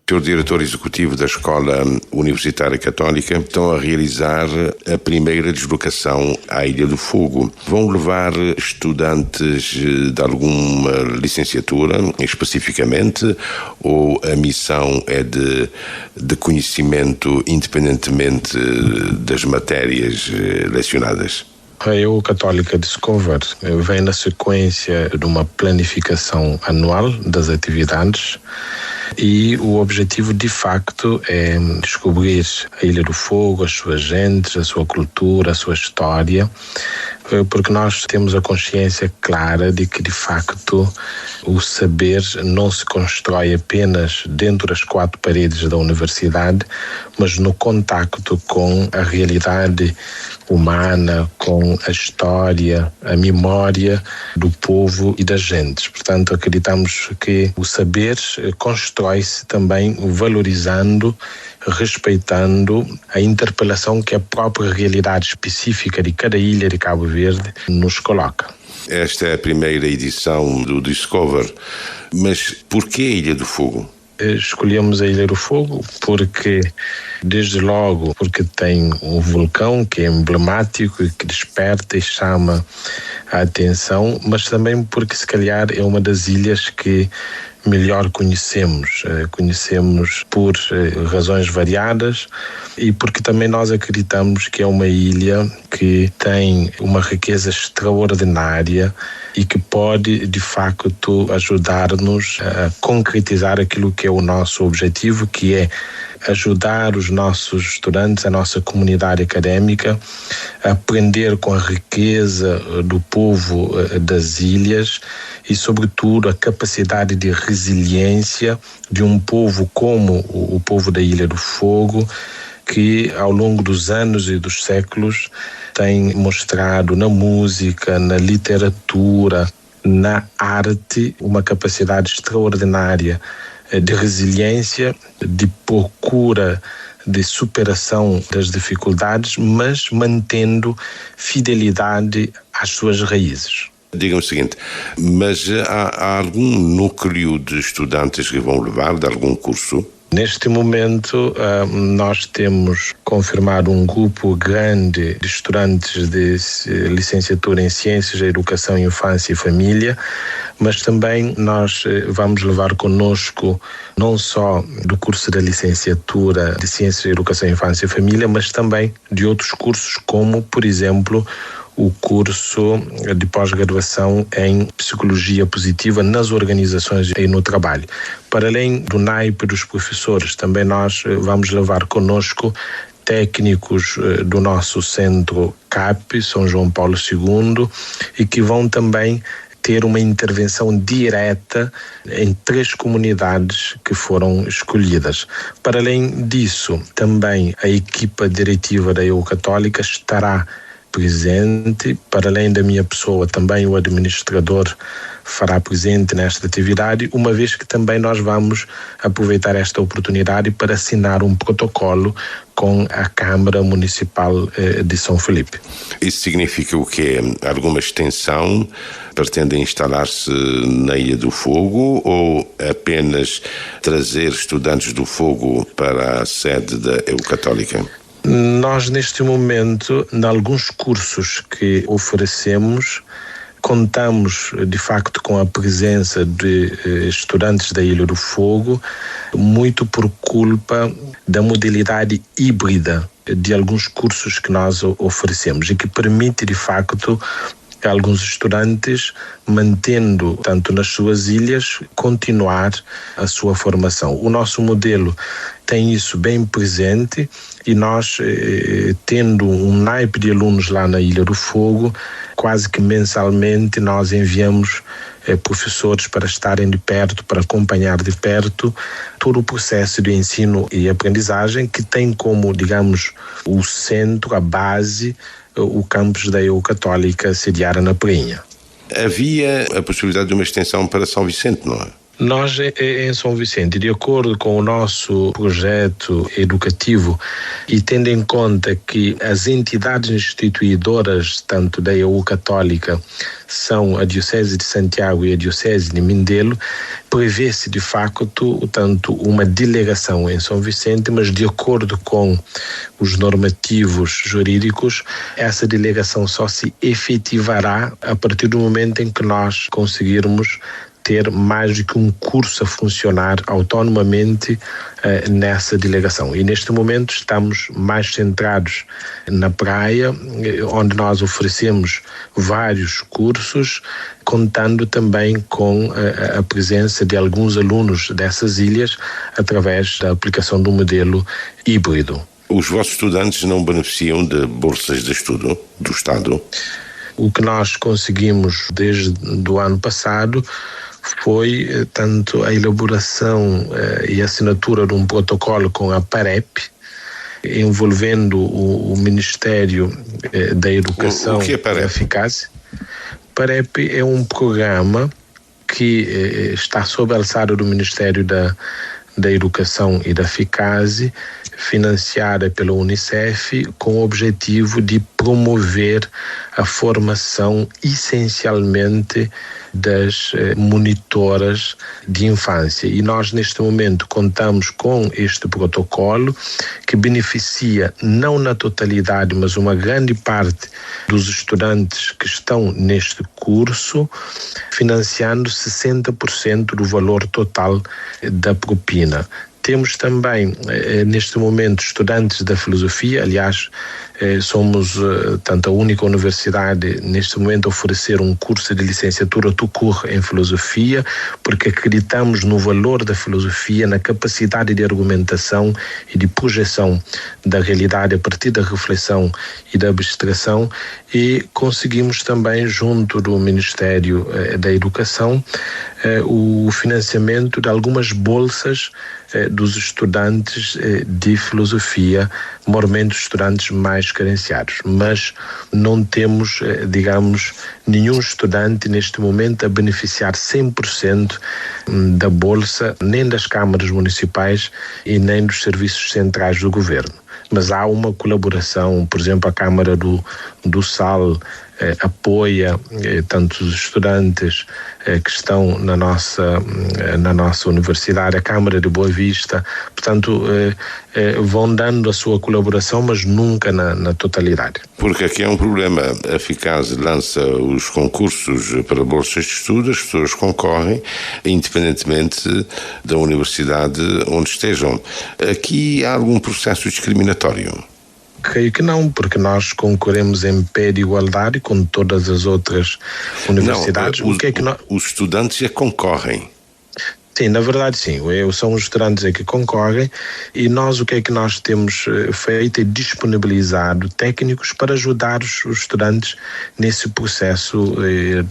Sr. Diretor Executivo da Escola Universitária Católica, estão a realizar a primeira deslocação à Ilha do Fogo. Vão levar estudantes de alguma licenciatura, especificamente, ou a missão é de conhecimento independentemente das matérias lecionadas? A EU Católica Discover vem na sequência de uma planificação anual das atividades e o objetivo de facto é descobrir a Ilha do Fogo, as suas gentes, a sua cultura, a sua história, porque nós temos a consciência clara de que de facto o saber não se constrói apenas dentro das quatro paredes da universidade, mas no contacto com a realidade humana, com a história, a memória do povo e das gentes. Portanto, acreditamos que o saber constrói-se também valorizando, respeitando a interpelação que a própria realidade específica de cada ilha de Cabo Verde nos coloca. Esta é a primeira edição do Discover, mas porquê a Ilha do Fogo? Escolhemos a Ilha do Fogo porque, desde logo, porque tem um vulcão que é emblemático e que desperta e chama a atenção, mas também porque, se calhar, é uma das ilhas que melhor conhecemos por razões variadas e porque também nós acreditamos que é uma ilha que tem uma riqueza extraordinária e que pode, de facto, ajudar-nos a concretizar aquilo que é o nosso objetivo, que é ajudar os nossos estudantes, a nossa comunidade académica, a aprender com a riqueza do povo das ilhas e, sobretudo, a capacidade de resiliência de um povo como o povo da Ilha do Fogo, que ao longo dos anos e dos séculos tem mostrado na música, na literatura, na arte, uma capacidade extraordinária de resiliência, de procura de superação das dificuldades, mas mantendo fidelidade às suas raízes. Diga-me o seguinte, mas há algum núcleo de estudantes que vão levar de algum curso? Neste momento, nós temos confirmado um grupo grande de estudantes de licenciatura em Ciências da Educação, Infância e Família, mas também nós vamos levar conosco não só do curso da licenciatura de Ciências da Educação, Infância e Família, mas também de outros cursos, como, por exemplo, o curso de pós-graduação em Psicologia Positiva nas organizações e no trabalho. Para além do naipe dos professores, também nós vamos levar conosco técnicos do nosso centro CAP, São João Paulo II, e que vão também ter uma intervenção direta em 3 comunidades que foram escolhidas. Para além disso, também a equipa diretiva da EU Católica estará presente. Para além da minha pessoa, também o administrador fará presente nesta atividade, uma vez que também nós vamos aproveitar esta oportunidade para assinar um protocolo com a Câmara Municipal de São Felipe. Isso significa o quê? Alguma extensão? Pretendem instalar-se na Ilha do Fogo ou apenas trazer estudantes do Fogo para a sede da EU Católica? Nós, neste momento, em alguns cursos que oferecemos, contamos, de facto, com a presença de estudantes da Ilha do Fogo, muito por culpa da modalidade híbrida de alguns cursos que nós oferecemos e que permite, de facto, a alguns estudantes, mantendo, tanto nas suas ilhas, continuar a sua formação. O nosso modelo tem isso bem presente e nós, tendo um naipe de alunos lá na Ilha do Fogo, quase que mensalmente nós enviamos professores para estarem de perto, para acompanhar de perto todo o processo de ensino e aprendizagem que tem como, digamos, o centro, a base, o campus da EU Católica sediada na Prainha. Havia a possibilidade de uma extensão para São Vicente, não é? Nós, em São Vicente, de acordo com o nosso projeto educativo e tendo em conta que as entidades instituidoras, tanto da EU Católica, são a Diocese de Santiago e a Diocese de Mindelo, prevê-se de facto tanto uma delegação em São Vicente, mas de acordo com os normativos jurídicos, essa delegação só se efetivará a partir do momento em que nós conseguirmos ter mais do que um curso a funcionar autonomamente nessa delegação. E neste momento estamos mais centrados na praia, onde nós oferecemos vários cursos, contando também com a presença de alguns alunos dessas ilhas através da aplicação do modelo híbrido. Os vossos estudantes não beneficiam de bolsas de estudo do Estado? O que nós conseguimos desde o ano passado foi tanto a elaboração e assinatura de um protocolo com a PAREP, envolvendo o Ministério da Educação e da Eficácia. PAREP é um programa que está sob a alçada do Ministério da Educação e da Eficácia, financiada pela Unicef, com o objetivo de promover a formação essencialmente das monitoras de infância. E nós, neste momento, contamos com este protocolo que beneficia, não na totalidade, mas uma grande parte dos estudantes que estão neste curso, financiando 60% do valor total da propina. Temos também, neste momento, estudantes da filosofia. Aliás, somos tanto a única universidade, neste momento, a oferecer um curso de licenciatura tout court em filosofia, porque acreditamos no valor da filosofia, na capacidade de argumentação e de projeção da realidade a partir da reflexão e da abstração, e conseguimos também, junto do Ministério da Educação, o financiamento de algumas bolsas dos estudantes de filosofia, mormente estudantes mais carenciados. Mas não temos, digamos, nenhum estudante neste momento a beneficiar 100% da bolsa, nem das câmaras municipais e nem dos serviços centrais do governo. Mas há uma colaboração, por exemplo, a Câmara do Sal apoia tanto os estudantes que estão na nossa universidade, a Câmara de Boa Vista, portanto vão dando a sua colaboração, mas nunca na totalidade. Porque aqui é um problema. A Eficácia lança os concursos para bolsas de estudo, as pessoas concorrem, independentemente da universidade onde estejam. Aqui há algum processo discriminatório? Creio que não, porque nós concorremos em pé de igualdade com todas as outras universidades. Não, os estudantes já concorrem. Sim, na verdade sim, são os estudantes que concorrem, e nós o que é que nós temos feito é disponibilizado técnicos para ajudar os estudantes nesse processo,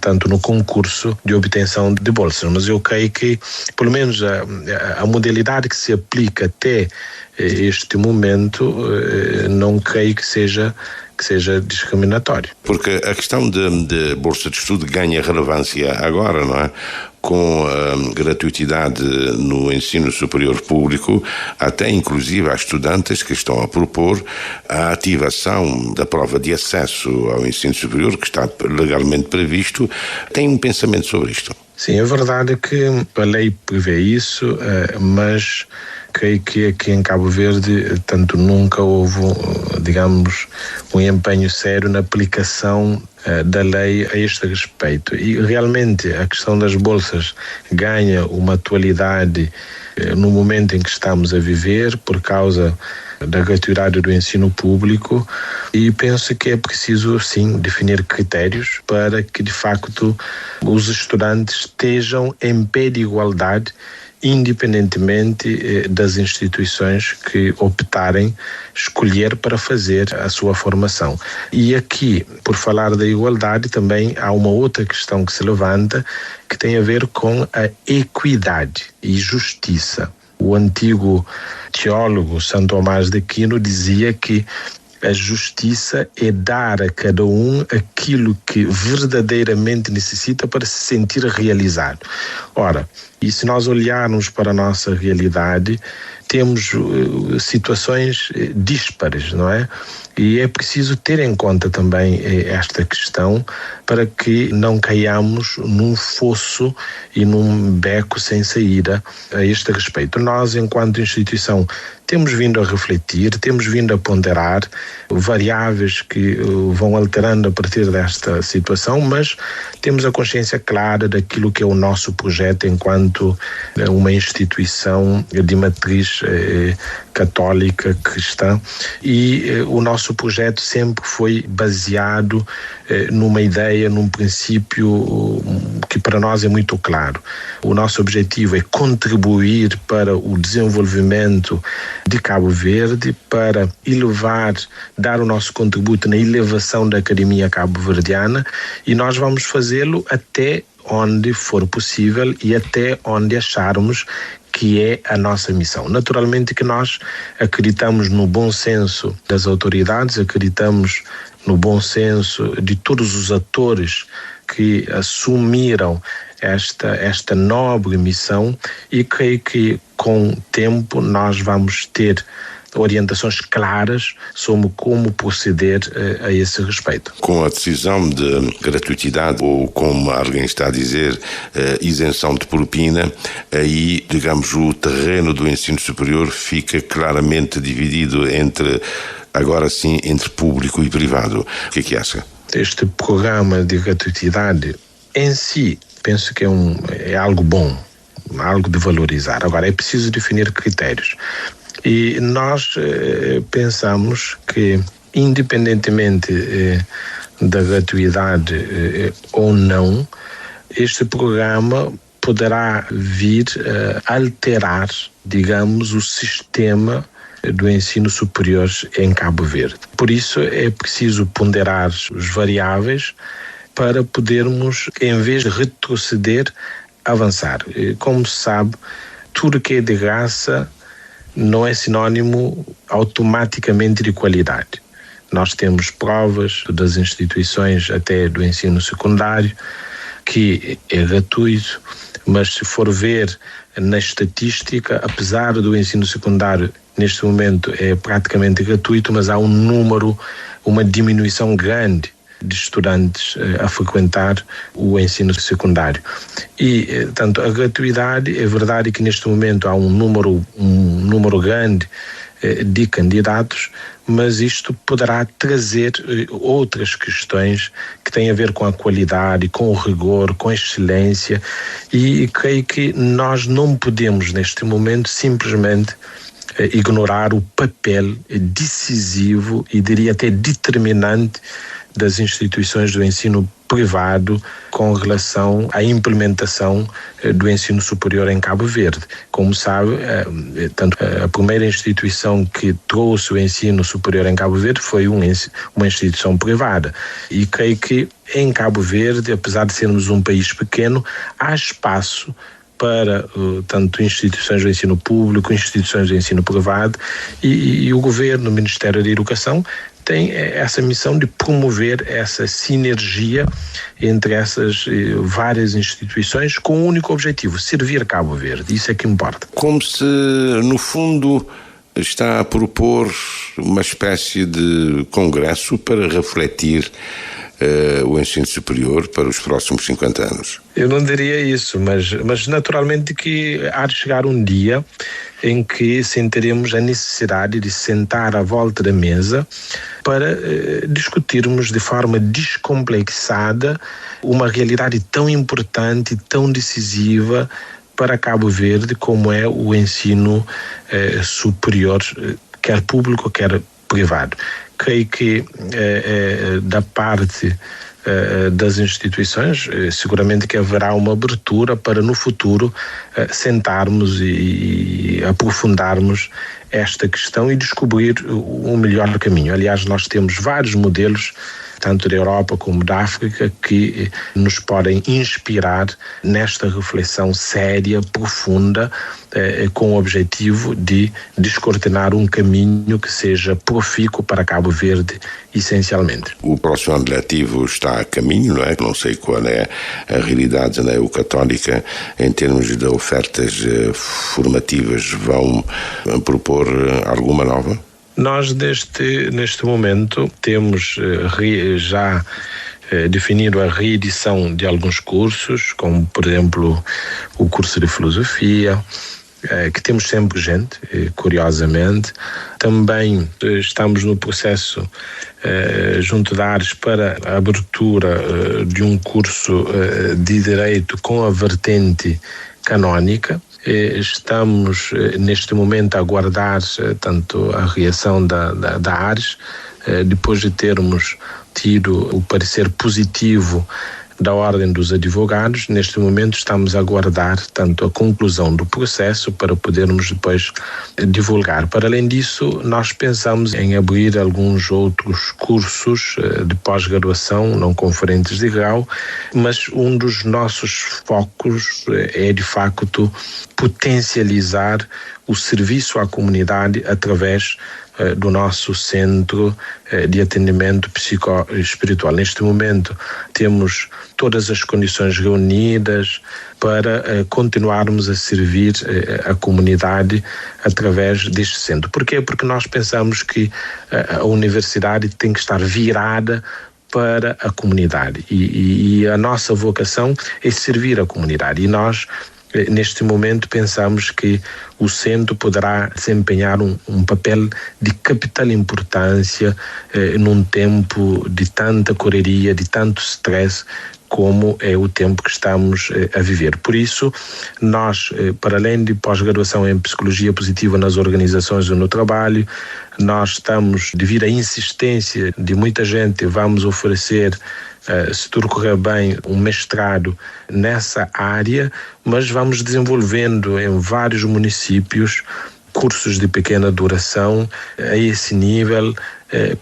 tanto no concurso de obtenção de bolsas. Mas eu creio que, pelo menos a modalidade que se aplica até este momento, não creio que seja discriminatório. Porque a questão de bolsa de estudo ganha relevância agora, não é? Com a gratuitidade no ensino superior público, até inclusive há estudantes que estão a propor a ativação da prova de acesso ao ensino superior, que está legalmente previsto. Tem um pensamento sobre isto? Sim, é verdade que a lei prevê isso, mas creio que aqui em Cabo Verde tanto nunca houve, digamos, um empenho sério na aplicação da lei a este respeito. E realmente a questão das bolsas ganha uma atualidade no momento em que estamos a viver por causa da gratuidade do ensino público, e penso que é preciso sim definir critérios para que de facto os estudantes estejam em pé de igualdade, independentemente das instituições que optarem escolher para fazer a sua formação. E aqui, por falar da igualdade, também há uma outra questão que se levanta, que tem a ver com a equidade e justiça. O antigo teólogo São Tomás de Aquino dizia que a justiça é dar a cada um aquilo que verdadeiramente necessita para se sentir realizado. Ora, E se nós olharmos para a nossa realidade, temos situações díspares, não é? E é preciso ter em conta também esta questão para que não caiamos num fosso e num beco sem saída a este respeito. Nós, enquanto instituição, temos vindo a refletir, temos vindo a ponderar variáveis que vão alterando a partir desta situação, mas temos a consciência clara daquilo que é o nosso projeto enquanto uma instituição de matriz católica cristã, e o nosso projeto sempre foi baseado numa ideia, num princípio que para nós é muito claro. O nosso objetivo é contribuir para o desenvolvimento de Cabo Verde, para dar o nosso contributo na elevação da academia cabo-verdiana, e nós vamos fazê-lo até onde for possível e até onde acharmos que é a nossa missão. Naturalmente que nós acreditamos no bom senso das autoridades, acreditamos no bom senso de todos os atores que assumiram esta nobre missão, e creio que com o tempo nós vamos ter orientações claras sobre como proceder a esse respeito. Com a decisão de gratuitidade, ou como alguém está a dizer, isenção de propina, aí, digamos, o terreno do ensino superior fica claramente dividido agora sim, entre público e privado. O que é que acha? Este programa de gratuitidade em si, penso que é algo bom, algo de valorizar. Agora, é preciso definir critérios. E nós pensamos que, independentemente da gratuidade ou não, este programa poderá vir a alterar, digamos, o sistema do ensino superior em Cabo Verde. Por isso é preciso ponderar os variáveis para podermos, em vez de retroceder, avançar. Como se sabe, tudo que é de graça não é sinônimo automaticamente de qualidade. Nós temos provas das instituições até do ensino secundário que é gratuito, mas se for ver na estatística, apesar do ensino secundário neste momento é praticamente gratuito, mas há uma diminuição grande de estudantes a frequentar o ensino secundário. E, tanto a gratuidade, é verdade que neste momento há um número grande de candidatos, mas isto poderá trazer outras questões que têm a ver com a qualidade, com o rigor, com a excelência, e creio que nós não podemos neste momento simplesmente ignorar o papel decisivo e diria até determinante das instituições do ensino privado com relação à implementação do ensino superior em Cabo Verde. Como sabe, tanto a primeira instituição que trouxe o ensino superior em Cabo Verde foi uma instituição privada. E creio que em Cabo Verde, apesar de sermos um país pequeno, há espaço para tanto instituições do ensino público, instituições do ensino privado, e o governo, o Ministério da Educação, tem essa missão de promover essa sinergia entre essas várias instituições com o único objetivo, servir Cabo Verde. Isso é que importa. Como se, no fundo, está a propor uma espécie de congresso para refletir o ensino superior para os próximos 50 anos. Eu não diria isso, mas naturalmente que há de chegar um dia em que sentiremos a necessidade de sentar à volta da mesa para discutirmos de forma descomplexada uma realidade tão importante, tão decisiva para Cabo Verde como é o ensino superior, quer público, quer privado. Creio que da parte das instituições, seguramente que haverá uma abertura para no futuro sentarmos e aprofundarmos esta questão e descobrir um melhor caminho. Aliás, nós temos vários modelos tanto da Europa como da África, que nos podem inspirar nesta reflexão séria, profunda, com o objetivo de descortinar um caminho que seja profícuo para Cabo Verde, essencialmente. O próximo ano letivo está a caminho, não é? Não sei qual é a realidade na EU-Católica em termos de ofertas formativas. Vão propor alguma nova? Nós, neste momento, temos já definido a reedição de alguns cursos, como, por exemplo, o curso de filosofia, que temos sempre gente, curiosamente. Também estamos no processo junto da ARES para a abertura de um curso de Direito com a vertente canónica. Estamos neste momento a aguardar tanto a reação da ARES, depois de termos tido o parecer positivo da Ordem dos Advogados. Neste momento estamos a aguardar tanto a conclusão do processo para podermos depois divulgar. Para além disso, nós pensamos em abrir alguns outros cursos de pós-graduação, não conferentes de grau, mas um dos nossos focos é de facto potencializar o serviço à comunidade através do nosso centro de atendimento psicoespiritual. Neste momento temos todas as condições reunidas para continuarmos a servir a comunidade através deste centro. Porquê? Porque nós pensamos que a universidade tem que estar virada para a comunidade e a nossa vocação é servir a comunidade, e nós neste momento pensamos que o centro poderá desempenhar um papel de capital importância num tempo de tanta correria, de tanto stress, como é o tempo que estamos a viver. Por isso, nós, para além de pós-graduação em Psicologia Positiva nas organizações e no trabalho, nós estamos, devido à insistência de muita gente, vamos oferecer, se tudo correr bem, um mestrado nessa área, mas vamos desenvolvendo em vários municípios cursos de pequena duração a esse nível,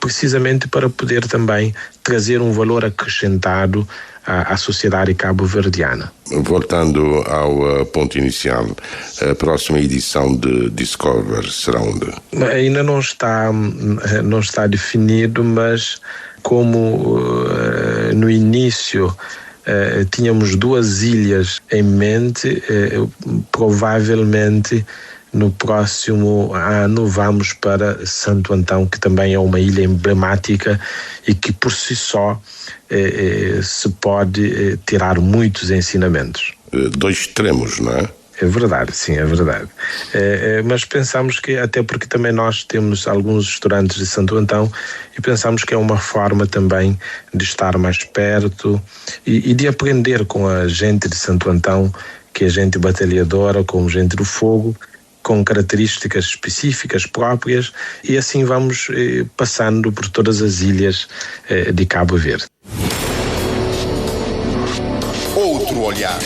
precisamente para poder também trazer um valor acrescentado à sociedade cabo-verdiana. Voltando ao ponto inicial, a próxima edição de Discover será onde? Ainda não está definido, mas como no início tínhamos 2 ilhas em mente, provavelmente no próximo ano vamos para Santo Antão, que também é uma ilha emblemática e que por si só se pode tirar muitos ensinamentos. 2 extremos, não é? É verdade, sim, é verdade. Mas pensamos que, até porque também nós temos alguns estudantes de Santo Antão, e pensamos que é uma forma também de estar mais perto e de aprender com a gente de Santo Antão, que é gente batalhadora, como gente do fogo, com características específicas próprias, e assim vamos passando por todas as ilhas de Cabo Verde. Outro olhar.